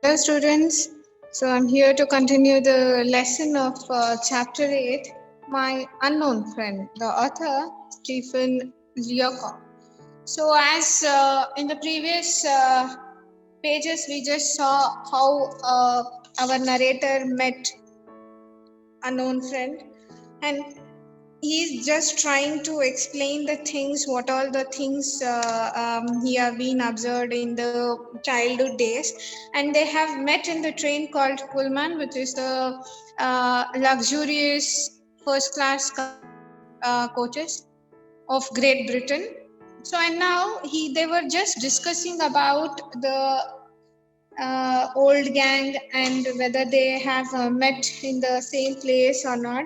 Hello, students. So, I'm here to continue the lesson of chapter 8, My Unknown Friend, the author Stephen Leocock. So, as in the previous pages, we just saw how our narrator met unknown friend, and he's just trying to explain the things, what all the things he have been observed in the childhood days. And they have met in the train called Pullman, which is the luxurious first class coaches of Great Britain. So, and now they were just discussing about the old gang and whether they have met in the same place or not.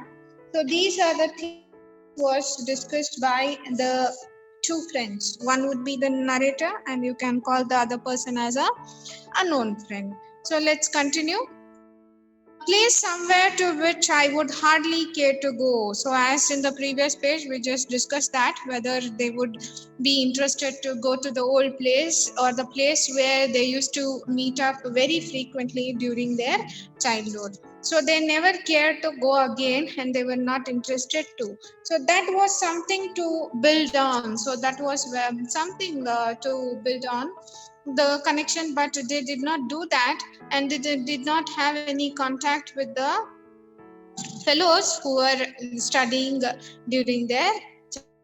So these are the things which was discussed by the two friends. One would be the narrator, and you can call the other person as a unknown friend. So let's continue. A place somewhere to which I would hardly care to go. So, as in the previous page, we just discussed that whether they would be interested to go to the old place or the place where they used to meet up very frequently during their childhood. So, they never cared to go again and they were not interested to. So, that was something to build on. So, that was something to build on the connection, but they did not do that, and they did not have any contact with the fellows who were studying during their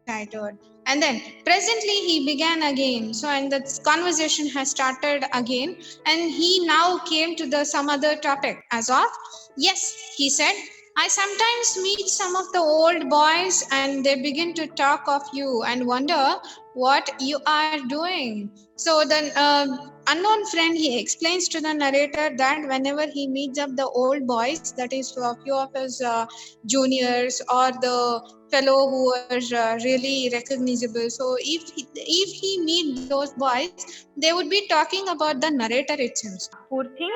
childhood. And then presently he began again. So, and the conversation has started again, and he now came to the some other topic as of, yes, he said, I sometimes meet some of the old boys and they begin to talk of you and wonder what you are doing. So the unknown friend, he explains to the narrator that whenever he meets up the old boys, that is a few of his juniors or the fellow who are really recognizable. So if he meet those boys, they would be talking about the narrator itself. Poor thing,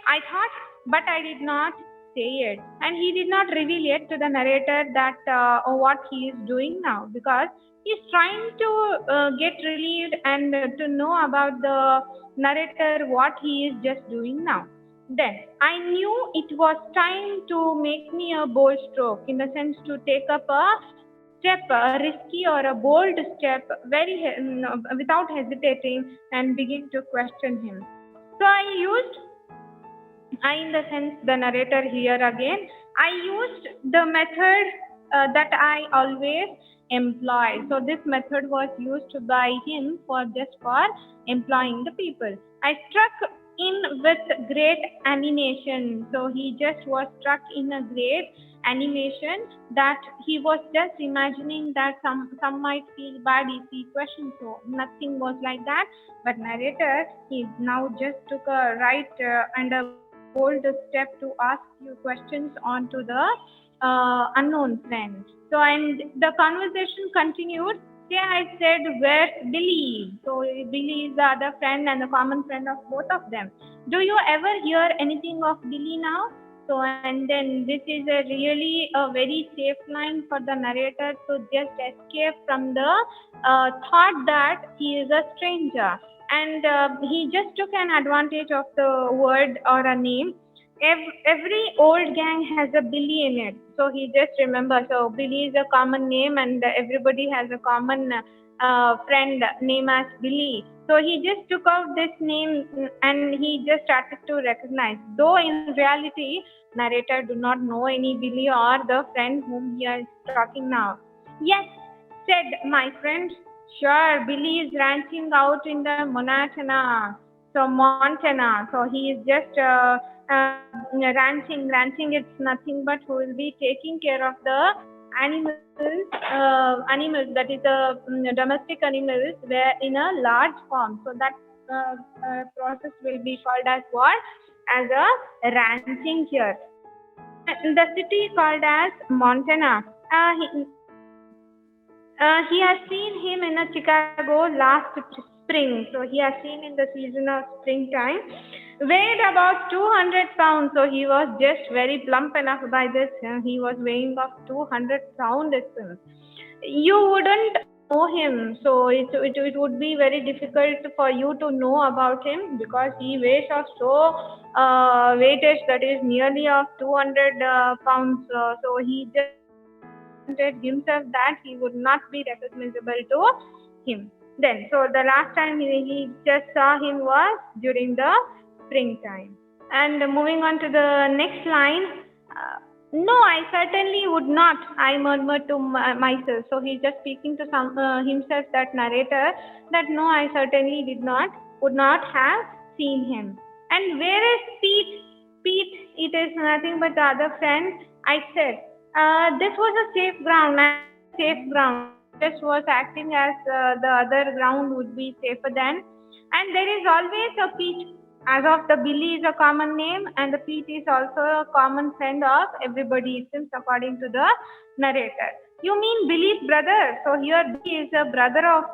I thought, but I did not say it. And he did not reveal it to the narrator that what he is doing now, because he's trying to get relieved and to know about the narrator what he is just doing now. Then I knew it was time to make me a bold stroke, in the sense to take up a step, a risky or a bold step, without hesitating, and begin to question him. So I, in the sense, the narrator here again, I used the method that I always employ. So this method was used by him for just for employing the people. I struck in with great animation. So he just was struck in a great animation that he was just imagining that some might feel bad if he questioned. So nothing was like that. But narrator, he now just took a right and a bold step to ask you questions onto the unknown friend. So, and the conversation continued. Say I said, where's Billy? So Billy is the other friend and the common friend of both of them. Do you ever hear anything of Billy now? So, and then this is a really a very safe line for the narrator to just escape from the thought that he is a stranger. And he just took an advantage of the word or a name. Every old gang has a Billy in it. So he just remembers, so Billy is a common name and everybody has a common friend named as Billy. So he just took out this name and he just started to recognize. Though in reality, narrator do not know any Billy or the friend whom he is talking now. Yes, said my friend. Sure, Billy is ranching out in the Montana. So he is just ranching. Ranching, it's nothing but who will be taking care of the animals. That is the domestic animals, where in a large farm. So that process will be called as what? As a ranching here. The city called as Montana. He has seen him in a Chicago last spring. So he has seen in the season of springtime. Weighed about 200 pounds. So he was just very plump enough by this. He was weighing of 200 pounds. You wouldn't know him, so it would be very difficult for you to know about him because he weighs of so weightage that is nearly of 200 pounds. So he just represented himself that he would not be recognizable to him. Then, so the last time he just saw him was during the springtime. And moving on to the next line, no, I certainly would not, I murmured to myself. So he's just speaking to himself, that narrator, that no, I certainly would not have seen him. And where is Pete? Pete, it is nothing but the other friend. I said, this was a safe ground. I was a safe ground. So he just was acting as the other ground would be safer than. And there is always a Pete. As of the Billy is a common name, and the Pete is also a common friend of everybody, it seems, according to the narrator. You mean Billy's brother? So here Billy is a brother of,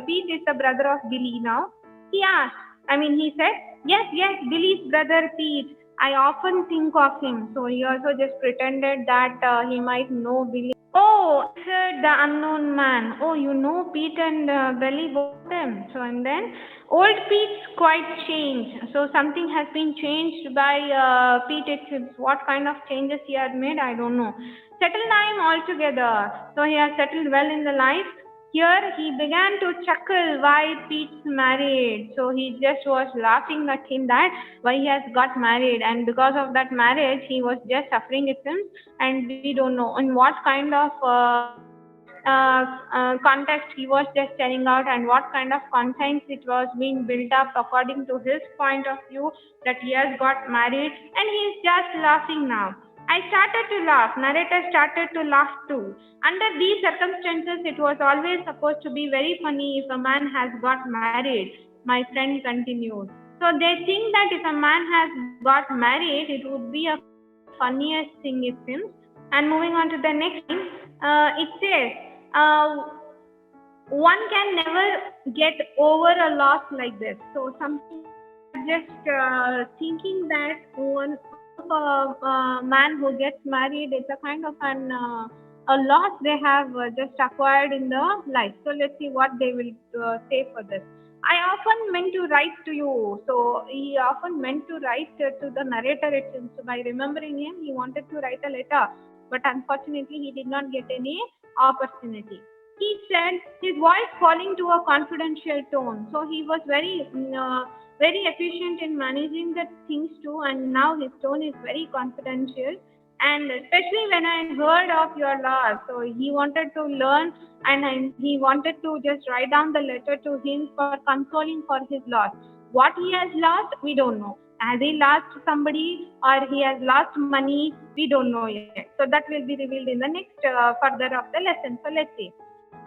Pete is the brother of Billy now. He asked, he said, yes, Billy's brother Pete. I often think of him. So he also just pretended that he might know Billy. Oh, answered the unknown man. Oh, you know Pete and Billy, both of them. So, and then old Pete's quite changed. So, something has been changed by Pete. It's what kind of changes he had made, I don't know. Settled time altogether. So, he has settled well in the life. Here he began to chuckle why Pete's married. So he just was laughing at him that why he has got married, and because of that marriage he was just suffering it him, and we don't know in what kind of context he was just telling out, and what kind of conscience it was being built up according to his point of view that he has got married, and he is just laughing now. I started to laugh. Narrator started to laugh too. Under these circumstances, it was always supposed to be very funny if a man has got married, my friend continued. So they think that if a man has got married, it would be a kind of funniest thing, it seems. And moving on to the next line, it says, one can never get over a loss like this. So something they are just thinking that one of a man who gets married, it's a kind of a loss they have just acquired in the life. So let's see what they will say for this. I often meant to write to you. So he often meant to write to the narrator. It seems. So by remembering him, he wanted to write a letter, but unfortunately, he did not get any opportunity. He said, his voice falling to a confidential tone. So he was very efficient in managing the things too, and now his tone is very confidential. And especially when I heard of your loss, so he wanted to learn, and he wanted to just write down the letter to him for consoling for his loss. What he has lost, we don't know. Has he lost somebody or he has lost money? We don't know yet. So that will be revealed in the next further of the lesson. So let's see.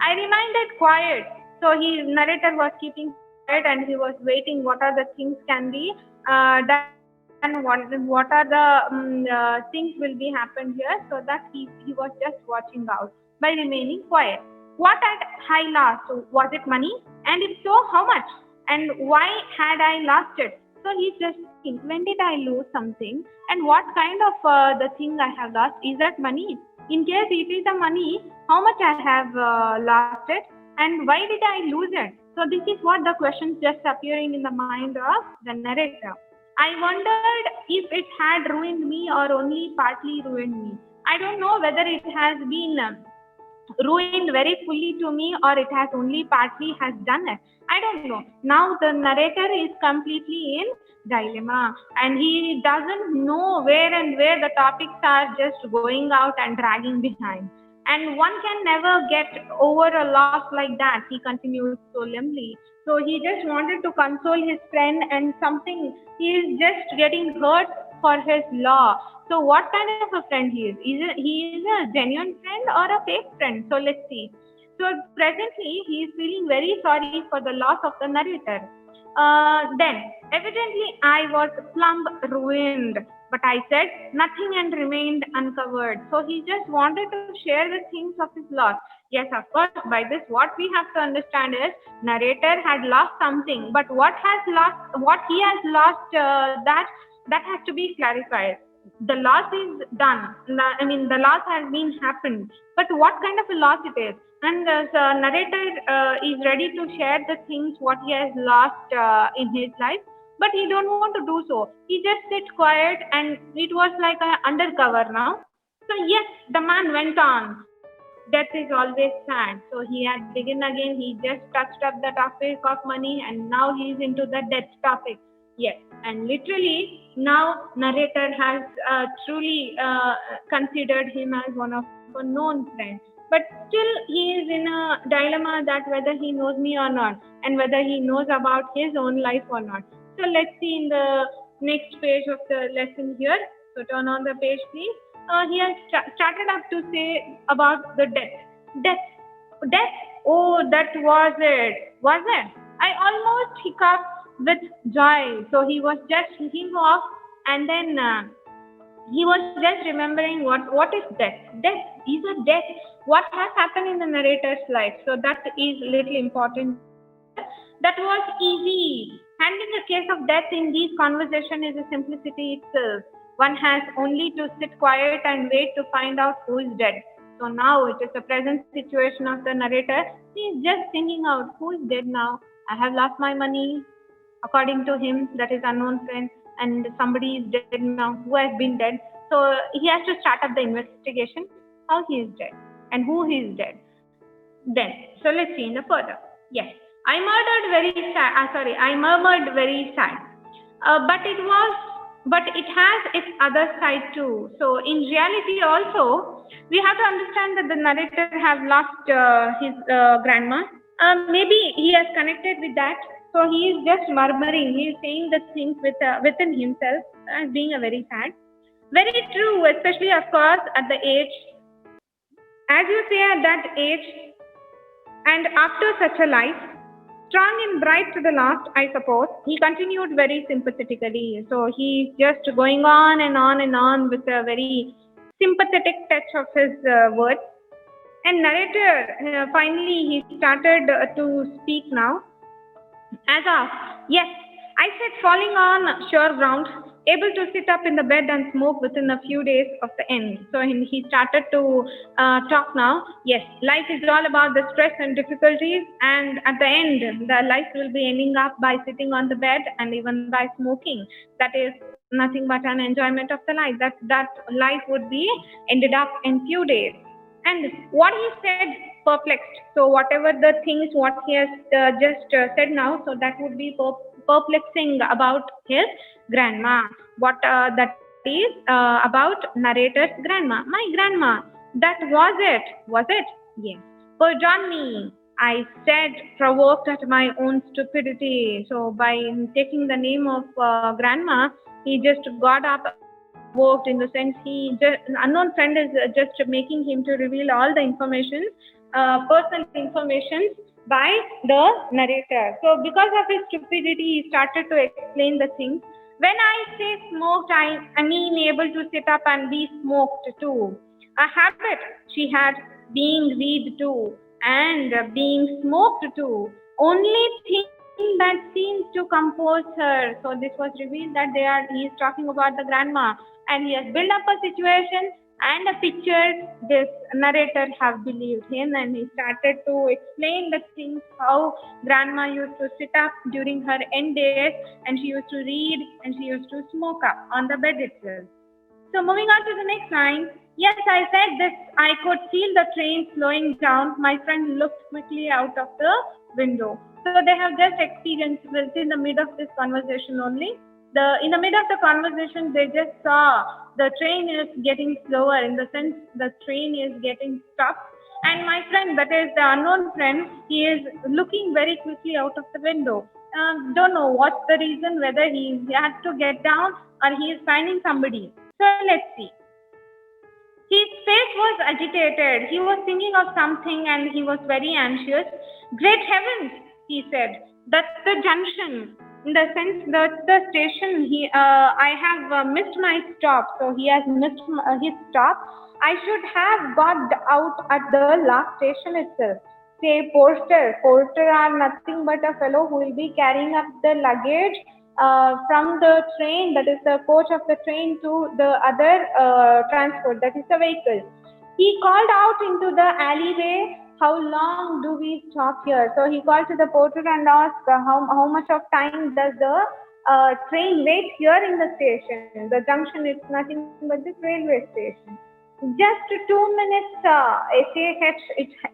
I remained quiet. So his narrator was keeping quiet and he was waiting what are the things can be done, what are the things will be happened here, so that he was just watching out by remaining quiet. What had I lost? Was it money? And if so, how much? And why had I lost it? So he's just thinking, when did I lose something? And what kind of the thing I have lost? Is that money? In case it is the money, how much I have lost it? And why did I lose it? So this is what the questions just appearing in the mind of the narrator. I wondered if it had ruined me or only partly ruined me. I don't know whether it has been ruined very fully to me or it has only partly has done it. I don't know. Now the narrator is completely in dilemma and he doesn't know where the topics are just going out and dragging behind. And one can never get over a loss like that, he continued solemnly. So he just wanted to console his friend, and something he is just getting hurt for his law. So what kind of a friend he is? He is a genuine friend or a fake friend? So let's see. So presently he is feeling very sorry for the loss of the narrator. Then evidently I was plumb ruined, but I said nothing and remained uncovered. So he just wanted to share the things of his loss. Yes, of course, by this what we have to understand is narrator had lost something, but what he has lost, that has to be clarified. The loss is done. The loss has been happened. But what kind of a loss it is? And the narrator is ready to share the things what he has lost in his life, but he don't want to do so. He just sit quiet, and it was like a undercover now. So yes, the man went on. Death is always sad. So he had begin again. He just touched up the topic of money, and now he is into the death topic. Yes, and literally now narrator has truly considered him as one of a known friend. But still, he is in a dilemma that whether he knows me or not, and whether he knows about his own life or not. So let's see in the next page of the lesson here. So turn on the page, please. He has started up to say about the death. Death. Death? Oh, that was it. Was it? I almost hiccuped with joy. So he was just thinking of, and then he was just remembering what is death. Death is a death. What has happened in the narrator's life? So that is little important here. That was easy. Handling a case of death in these conversation is a simplicity itself. One has only to sit quiet and wait to find out who is dead. So now it is the present situation of the narrator. He is just thinking out who is dead now. I have lost my money, according to him, that is unknown friend, and somebody is dead now who has been dead. So he has to start up the investigation how he is dead and who he is dead. Then, so let's see in the further. Yes, I murdered very sad. Sorry, I murmured very sad. But it was, but it has its other side too. So in reality also, we have to understand that the narrator have lost his grandma. Maybe he has connected with that. So he is just murmuring. He is saying the things within himself as being a very sad. Very true, especially of course at the age, as you say at that age, and after such a life, strong and bright to the last, I suppose, he continued very sympathetically. So he's just going on and on and on with a very sympathetic touch of his words. And narrator, finally, he started to speak now. As of, yes, I said falling on sure ground, able to sit up in the bed and smoke within a few days of the end. So he started to talk now. Yes, life is all about the stress and difficulties, and at the end, the life will be ending up by sitting on the bed and even by smoking. That is nothing but an enjoyment of the life. That life would be ended up in few days. And what he said perplexed. So whatever the things what he has just said now, so that would be perplexing about his grandma. What that is about narrator's grandma. My grandma. That was it. Was it? Yes. Pardon me. I said, provoked at my own stupidity. So by taking the name of grandma, he just got up and provoked, in the sense he just, unknown friend is just making him to reveal all the information, personal information by the narrator. So because of his stupidity, he started to explain the things. When I say smoked, I mean able to sit up and be smoked too. A habit she had, being read too, and being smoked too. Only thing that seems to compose her. So this was revealed that he is talking about the grandma, and he has built up a situation and a picture. This narrator have believed him, and he started to explain the things how grandma used to sit up during her end days, and she used to read, and she used to smoke up on the bed itself. So moving on to the next line. Yes, I said this. I could feel the train slowing down. My friend looked quickly out of the window. So they have just experienced within the mid of this conversation only. In the mid of the conversation, they just saw the train is getting slower, in the sense the train is getting stopped. And my friend, that is the unknown friend, he is looking very quickly out of the window. Don't know what's the reason, whether he had to get down or he is finding somebody. So let's see. His face was agitated. He was thinking of something and he was very anxious. Great heavens, he said. That's the junction. In the sense, that's the station. I have missed my stop. So he has missed his stop. I should have got out at the last station itself. Say porter. Porter are nothing but a fellow who will be carrying up the luggage from the train, that is the coach of the train, to the other transport, that is the vehicle. He called out into the alleyway, how long do we stop here? So he called to the porter and asked, how much of time does the train wait here in the station? The junction is nothing but this railway station. Just 2 minutes,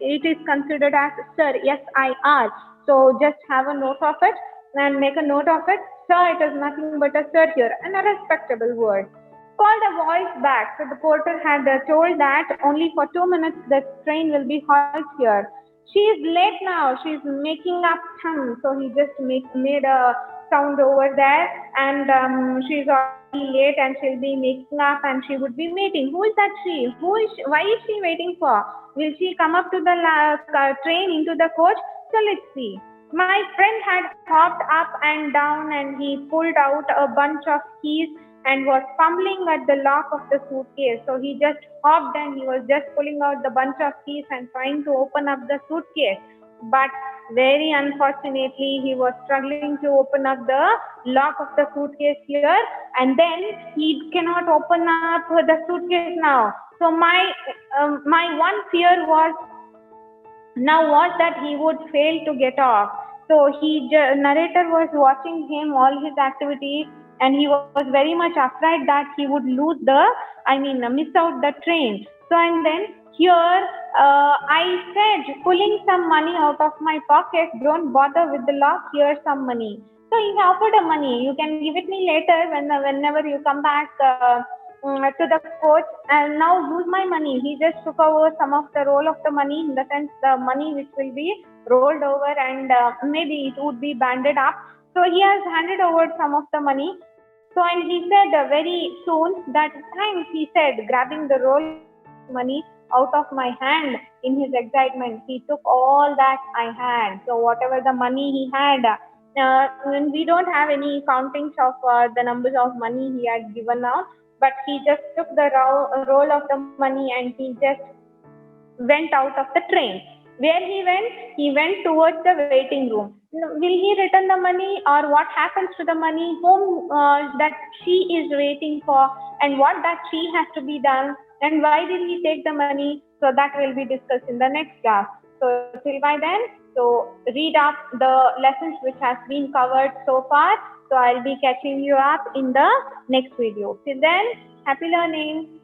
it is considered as sir, SIR. So just have a note of it and make a note of it. Sir, it is nothing but a sir here, and a respectable word. Called a voice back. So the porter had told that only for 2 minutes the train will be halt here. She is late now. She is making up hum. So he just made a sound over there, and she is already late, and she'll be making up, and she would be waiting. Who is that she? Who is she? Why is she waiting for? Will she come up to the train into the coach? So let's see. My friend had hopped up and down, and he pulled out a bunch of keys and was fumbling at the lock of the suitcase. So he just hopped and he was just pulling out the bunch of keys and trying to open up the suitcase. But very unfortunately, he was struggling to open up the lock of the suitcase here, and then he cannot open up the suitcase now. So my one fear was that he would fail to get off. So narrator was watching him all his activities, and he was very much afraid that he would lose miss out the train. So and then here I said, pulling some money out of my pocket, don't bother with the lock. Here's some money. So he offered a money. You can give it me later whenever you come back. To the coach, and now use my money. He just took over some of the roll of the money, in the sense the money which will be rolled over, and maybe it would be banded up. So he has handed over some of the money. So and he said very soon that thanks, he said, grabbing the roll of money out of my hand in his excitement. He took all that I had. So whatever the money he had, and we don't have any countings of the numbers of money he had given out, but he just took the roll of the money and he just went out of the train. Where he went? He went towards the waiting room. Will he return the money, or what happens to the money? Whom that she is waiting for, and what that she has to be done, and why did he take the money? So that will be discussed in the next class. So till by then, so read up the lessons which has been covered so far. So I'll be catching you up in the next video. Till then, happy learning.